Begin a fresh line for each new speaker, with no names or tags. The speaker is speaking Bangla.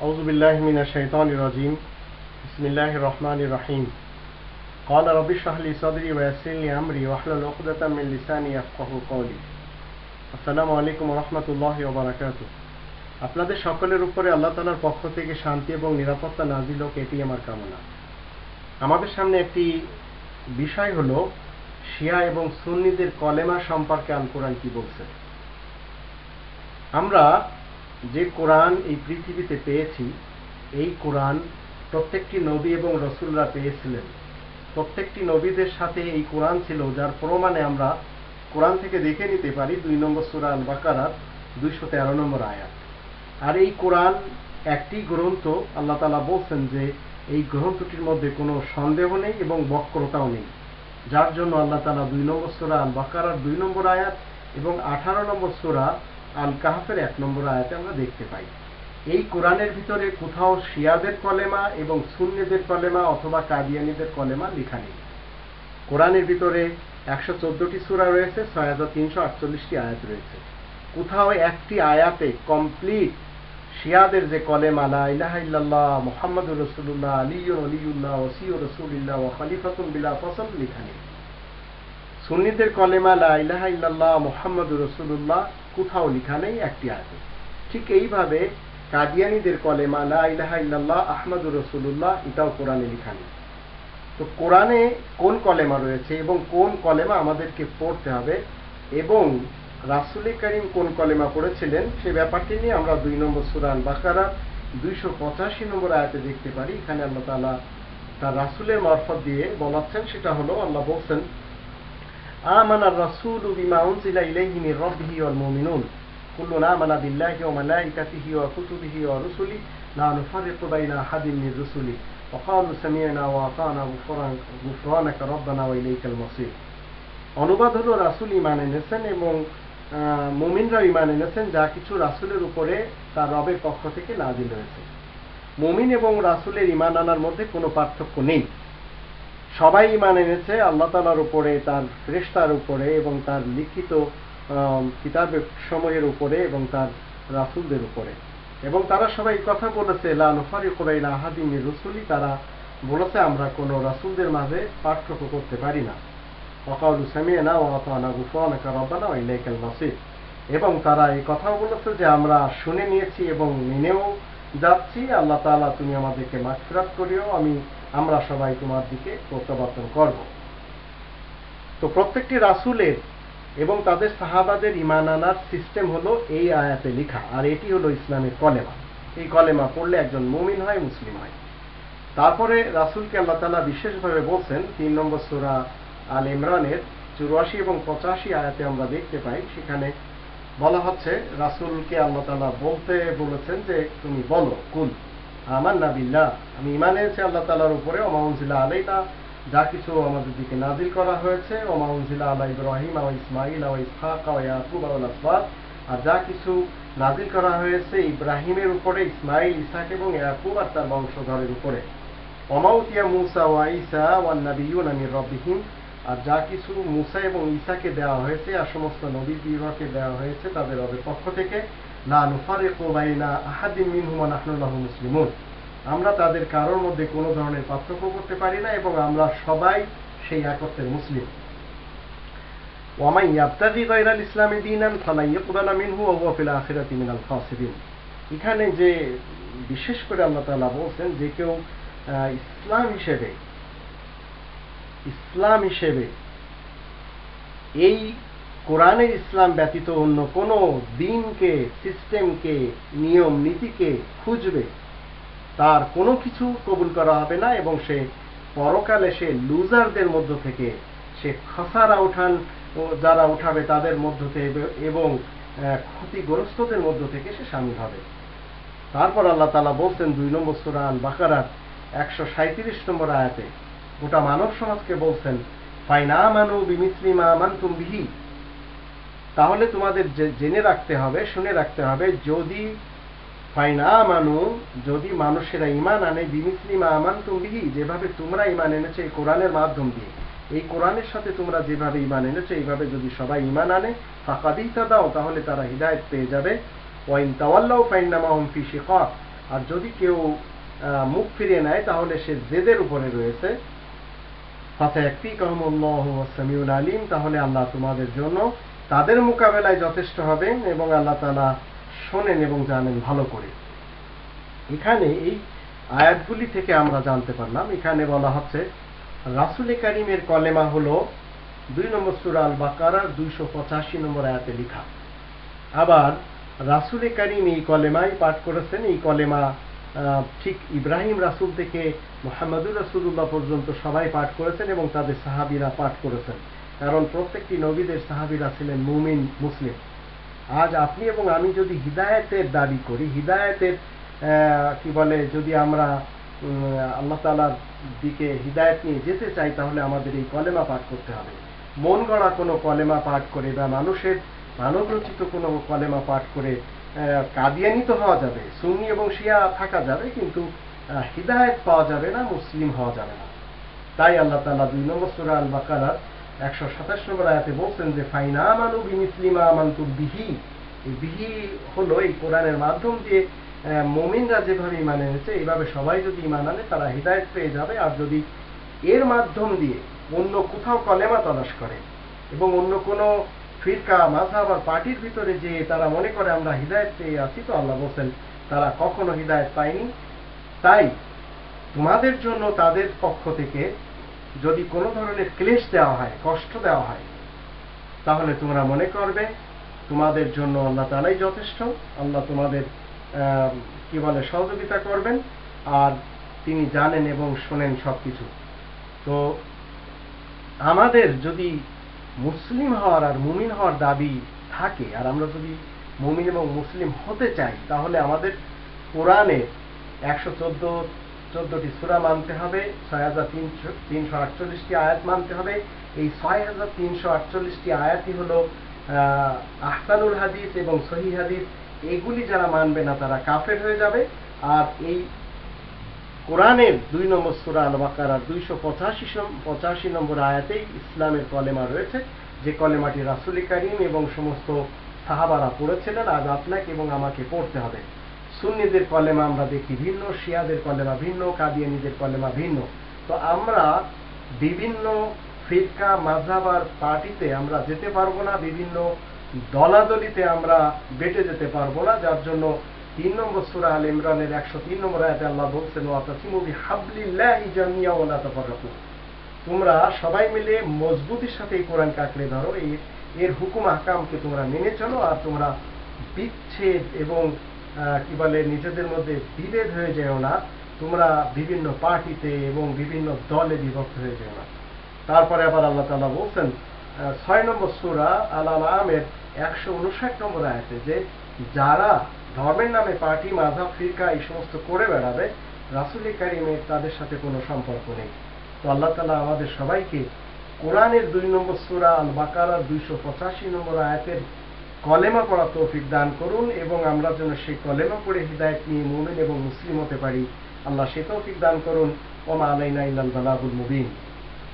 أعوذ بالله من الشيطان الرجيم بسم الله الرحمن الرحيم قال رب اشرح لي صدري ويسر لي أمري واحلل عقدة من لساني يفقهوا قولي আসসালামু আলাইকুম ওয়া রাহমাতুল্লাহি ওয়া বারাকাতুহু। আপনাদের সকলের উপরে আল্লাহ তাআলার পক্ষ থেকে শান্তি এবং নিরাপত্তা নাযিল হোক, এটি আমার কামনা। আমাদের সামনে একটি বিষয় হলো শিয়া এবং সুন্নিদের কলেমা সম্পর্কে আল কোরআন কি বলছে। আমরা যে কোরআন এই পৃথিবীতে পেয়েছি, এই কোরআন প্রত্যেকটি নবী এবং রাসূলরা পেয়েছিলেন। প্রত্যেকটি নবীদের সাথে এই কোরআন ছিল, যার প্রমাণে আমরা কোরআন থেকে দেখে নিতে পারি 2 নম্বর সূরা আল বাকারার 213 নম্বর আয়াত। আর এই কোরআন একটি গ্রন্থ, আল্লাহ তাআলা বলছেন যে এই গ্রন্থটির মধ্যে কোনো সন্দেহ নেই এবং বক্রতাও নেই, যার জন্য আল্লাহ তাআলা 2 নম্বর সূরা আল বাকারার 2 নম্বর আয়াত এবং 18 নম্বর সূরা আল কাহফের 1 নম্বর আয়াতে আমরা দেখতে পাই এই কোরআনের ভিতরে কোথাও শিয়াদের কলেমা এবং সুন্নিদের কলেমা অথবা কাদিয়ানীদের কলেমা লেখা নেই। কোরআনের ভিতরে 114টি সূরা রয়েছে, 6348টি আয়াত রয়েছে। কোথাও একটি আয়াতে কমপ্লিট শিয়াদের যে কলেমা লা ইলাহা ইল্লাল্লাহ মুহাম্মাদুর রাসূলুল্লাহ আলিয়্যুন ওয়ালিয়ুল্লাহ ওয়াসিয়্যুর রাসূলিল্লাহ ওয়া খলিফাতুন বিলা ফাসল লেখা নেই। সুন্নিদের কলেমা লা ইলাহা ইল্লাল্লাহ মুহাম্মাদুর রাসূলুল্লাহ কোথাও লেখা নেই একটি আয়াতে। ঠিক এইভাবে কাদিয়ানীদের কলেমা লা ইলাহা ইল্লাল্লাহ আহমাদুর রাসূলুল্লাহ এটাও কোরআনে লেখা নেই। তো কোরআনে কোন কলেমা রয়েছে এবং কোন কলেমা আমাদেরকে পড়তে হবে এবং রাসূল করিম কোন কলেমা পড়েছিলেন সে ব্যাপারটি নিয়ে আমরা 2 নম্বর সূরা আল বাকারা 285 নম্বর আয়াতে দেখতে পারি। এখানে আল্লাহ তাআলা তার রাসূলের মারফত দিয়ে বলাচ্ছেন, সেটা হলো আল্লাহ বলছেন আমানার রাসূলু বিমা উনজিলা ইলাইহি মির রাব্বিহি ওয়াল মুমিনুন কুল্লুন আমানা বিল্লাহি ওয়া মালাইকাতিহি ওয়া কুতুবিহি ওয়া রুসুলিহি লা নুফাররিকু বাইনা আহাদিন মির রুসুলিহি ওয়া ক্বালু সামি'না ওয়া আতা'না গুফরানাকা রাব্বানা ওয়া ইলাইকাল মাসির। অনুবাদ হলো রাসূল ঈমান এনেছেন এবং মুমিনরা ঈমান এনেছেন যা কিছু রাসূলের উপরে তার রবের পক্ষ থেকে নাযিল হয়েছে। মুমিন এবং রাসূলের ঈমান আনার মধ্যে কোনো পার্থক্য নেই। সবাই ঈমান এনেছে আল্লাহ তাআলার উপরে, তার ফেরেশতার উপরে এবং তার লিখিত কিতাবের সমূহের উপরে এবং তার রাসূলদের উপরে। এবং তারা সবাই কথা বলেছে লা নুফাররিকু বাইনা আহাদিন মির রুসুলি, তারা বলেছে আমরা কোনো রাসূলদের মাঝে পার্থক্য করতে পারি না। ওয়াকালু সামি'না ওয়া আতা'না গুফরানাকা রাব্বানা ওয়া ইলাইকাল মাসির। এবং তারা এই কথাও বলেছে যে আমরা শুনে নিয়েছি এবং মেনেও যাচ্ছি, আল্লাহ তাআলা তুমি আমাদেরকে মাগফিরাত করিও, আমরা সবাই তোমার দিকে প্রত্যাবর্তন করব। তো প্রত্যেকটি রাসূলের এবং তাদের সাহাবাদের ঈমান আনার সিস্টেম হলো এই আয়াতে লেখা, আর এটি হলো ইসলামের কলেমা। এই কলেমা পড়লে একজন মুমিন হয়, মুসলিম হয়। তারপরে রাসূলকে আল্লাহ তাআলা বিশেষভাবে বলছেন 3 নম্বর সূরা আল ইমরানের 84 এবং 85 আয়াতে আমরা দেখতে পাই, সেখানে বলা হচ্ছে রাসূলকে আল্লাহ তাআলা বলতে বলেছেন যে তুমি বলো কুল আমান্না বিল্লাহ, আমি ঈমান এনেছি আল্লাহ তাআলার উপরে, ওয়া মা উনজিলা আলাইনা, যা কিছু আমাদের দিকে নাযিল করা হয়েছে, ওয়া মা উনজিলা আলা ইব্রাহিম ওয়া ইসমাঈল ওয়া ইসহাক ওয়া ইয়াকুব ওয়া আসবাত, আর যা কিছু নাযিল করা হয়েছে ইব্রাহিমের উপরে, ইসমাঈল, ইসহাক এবং ইয়াকুব আর তার বংশধরের উপরে, ওয়া মা উতিয়া মূসা ওয়া ঈসা ওয়ান নাবিয়্যুনা মির রাব্বিহিম, আর যা কিছু মূসা এবং ঈসাকে দেওয়া হয়েছে আর সমস্ত নবী বিভাগকে দেওয়া হয়েছে তাদের রবের পক্ষ থেকে, লা নুফাররিকু বাইনা আহাদিন মিনহুম ওয়া নাহনু লাহু মুসলিমুন, আমরা তাদের কারোর মধ্যে কোনো ধরনের পার্থক্য করতে পারি না এবং আমরা সবাই সেই একত্রের মুসলিম। ওয়া মান ইয়াবতাগি গায়রাল ইসলামি দীনান ফালা ইউকবালা মিনহু ওয়া হুয়া ফিল আখিরাতি মিনাল খাসিরিন। এখানে যে বিশেষ করে আল্লাহ তাআলা বলছেন যে কেউ ইসলাম হিসেবে এই কোরআনের ইসলাম ব্যতীত অন্য কোনো দিনকে, সিস্টেমকে, নিয়ম নীতিকে খুঁজবে, তার কোনো কিছু কবুল করা হবে না এবং সে পরকালে সে লুজারদের মধ্য থেকে, সে খাসারা যারা উঠাবে তাদের মধ্য থেকে এবং ক্ষতিগ্রস্তদের মধ্য থেকে সে শামিল হবে। তারপর আল্লাহ তাআলা বলছেন 2 নম্বর সূরা আল বাকারার 137 নম্বর আয়াতে গোটা মানব সমাজকে বলছেন ফাইন আমানু বিমিসলি মা আমানতুম বিহি, তাহলে তোমাদের জেনে রাখতে হবে, শুনে রাখতে হবে, যদি ফাইন আমানু, যদি মানুষেরা ঈমান আনে বিমিসলি মা আমানতুম বিহি, যেভাবে তোমরা ঈমান এনেছো এই কোরআনের মাধ্যম দিয়ে, এই কোরআনের সাথে তোমরা যেভাবে ঈমান এনেছো এইভাবে যদি সবাই ঈমান আনে ফাকাদ ইহতাদাও, তাহলে তারা হিদায়াত পেয়ে যাবে। ওয়া ইন তাওয়াল্লাউ ফাইন্নামা হুম ফি শিকাক, আর যদি কেউ মুখ ফিরিয়ে নেয় তাহলে সে জেদের উপরে রয়েছে। ফাসায়াকফিকুহুমুল্লাহু ওয়াস-সামিউল আলিম, তাহলে আল্লাহ তোমাদের জন্য তাদের মোকাবেলায় যথেষ্ট হবেন এবং আল্লাহ তাআলা শোনেন এবং জানেন ভালো করে। এখানে এই আয়াতগুলি থেকে আমরা জানতে পারলাম, এখানে বলা হচ্ছে রাসূল কারীমের কলেমা হলো 2 নম্বর সূরা আল বাকারার 285 নম্বর আয়াতে লেখা। আবার রাসূল কারীম এই কলেমাই পাঠ করেছেন। এই কলেমা ঠিক ইব্রাহিম রাসূল থেকে মুহাম্মদুর রাসূলুল্লাহ পর্যন্ত সবাই পাঠ করেছেন এবং তাদের সাহাবীরা পাঠ করেছেন, কারণ প্রত্যেকটি নবীদের সাহাবীরা ছিলেন মুমিন মুসলিম। আজ আপনি এবং আমি যদি হিদায়াতের দাবি করি, হিদায়াতের যদি আমরা আল্লাহ তাআলার দিকে হিদায়াত নিয়ে যেতে চাই, তাহলে আমাদের এই কলেমা পাঠ করতে হবে। মন গড়া কোনো কলেমা পাঠ করে বা মানুষের মানবরচিত কোনো কলেমা পাঠ করে কাদিয়ানি তো হওয়া যাবে, সুন্নি এবং শিয়া থাকা যাবে, কিন্তু হিদায়াত পাওয়া যাবে না, মুসলিম হওয়া যাবে না। তাই আল্লাহ তাআলা 2 নম্বর সূরা আল বাকারার 127 নম্বর আয়াতে বলছেন যে ফাইন আমানু বিমিসলি মা আমানতু বিহি। এই বিহি হলো এই কোরআনের মাধ্যম দিয়ে মুমিনরা যেভাবে ঈমান এনেছে এইভাবে সবাই যদি ঈমান আনে তারা হিদায়াত পেয়ে যাবে। আর যদি এর মাধ্যম দিয়ে অন্য কোথাও কলেমা তালাশ করে এবং অন্য কোনো ফিরকা মাযহাব আর পার্টির ভিতরে যে তারা মনে করে আমরা হিদায়াত পেয়ে আছি, তো আল্লাহ বলেন তারা কখনো হিদায়াত পায়নি। তাই তোমাদের জন্য তাদের পক্ষ থেকে যদি কোনো ধরনের ক্লেশ দেওয়া হয়, কষ্ট দেওয়া হয়, তাহলে তোমরা মনে করবে তোমাদের জন্য আল্লাহ তাআলাই যথেষ্ট। আল্লাহ তোমাদের সহযোগিতা করবেন আর তিনি জানেন এবং শোনেন সবকিছু। তো আমাদের যদি মুসলিম হওয়ার আর মুমিন হওয়ার দাবি থাকে, আর আমরা যদি মুমিন এবং মুসলিম হতে চাই, তাহলে আমাদের কোরআনের 114টি সূরা মানতে হবে, 6348টি আয়াত মানতে হবে। এই 6348টি আয়াতই হলো আহসানুল হাদিস এবং সহিহ হাদিস। এগুলি যারা মানবে না তারা কাফের হয়ে যাবে। আর এই কোরআনের 2 নম্বর সূরা আল বাকারার 285 নম্বর আয়াতেই ইসলামের কলেমা রয়েছে, যে কলেমাটি রাসূল কারীম এবং সমস্ত সাহাবারা পড়েছিলেন। আজ আপনাকে এবং আমাকে পড়তে হবে। সুন্নিদের কলেমা আমরা দেখি ভিন্ন, শিয়াদের কলেমা ভিন্ন, কাদিয়ানীদের কলেমা ভিন্ন। তো আমরা বিভিন্ন ফিরকা মাযহাব আর পার্টিতে আমরা যেতে পারবো না, বিভিন্ন দলাদলিতে আমরা বেটে যেতে পারবো না। যার জন্য 3 নম্বর সূরা আল ইমরানের 103 নম্বর আয়াতে আল্লাহ বলছেন ওয়াতাসিমু বিহাবলিল্লাহি জামিআ ওয়া লা তাফাররাকু। তোমরা সবাই মিলে মজবুতির সাথে এই কোরআনকে আঁকড়ে ধরো, এর হুকুম আহকামকে তোমরা মেনে চলো, আর তোমরা বিচ্ছেদ এবং নিজেদের মধ্যে বিভেদ হয়ে যেও না, তোমরা বিভিন্ন পার্টিতে এবং বিভিন্ন দলে বিভক্ত হয়ে যেও না। তারপরে আবার আল্লাহ তাআলা বলছেন 6 নম্বর সূরা আল আনআমের 159 নম্বর আয়াতে যে যারা ধর্মের নামে পার্টি মাযহাব ফিরকা এই সমস্ত করে বেড়াবে, রাসূল কারীমের তাদের সাথে কোনো সম্পর্ক নেই। তো আল্লাহ তাআলা আমাদের সবাইকে কোরআনের 2 নম্বর সূরা আল বাকারার 285 নম্বর আয়াতের কলেমা পড়া তৌফিক দান করুন এবং আমরা যেন সেই কলেমা পড়ে হিদায়াত নিয়ে মুমিন এবং মুসলিম হতে পারি। আল্লাহ সে তৌফিক দান করুন। ওয়া মা আলাইনা ইল্লাল বালাগুল মুবিন।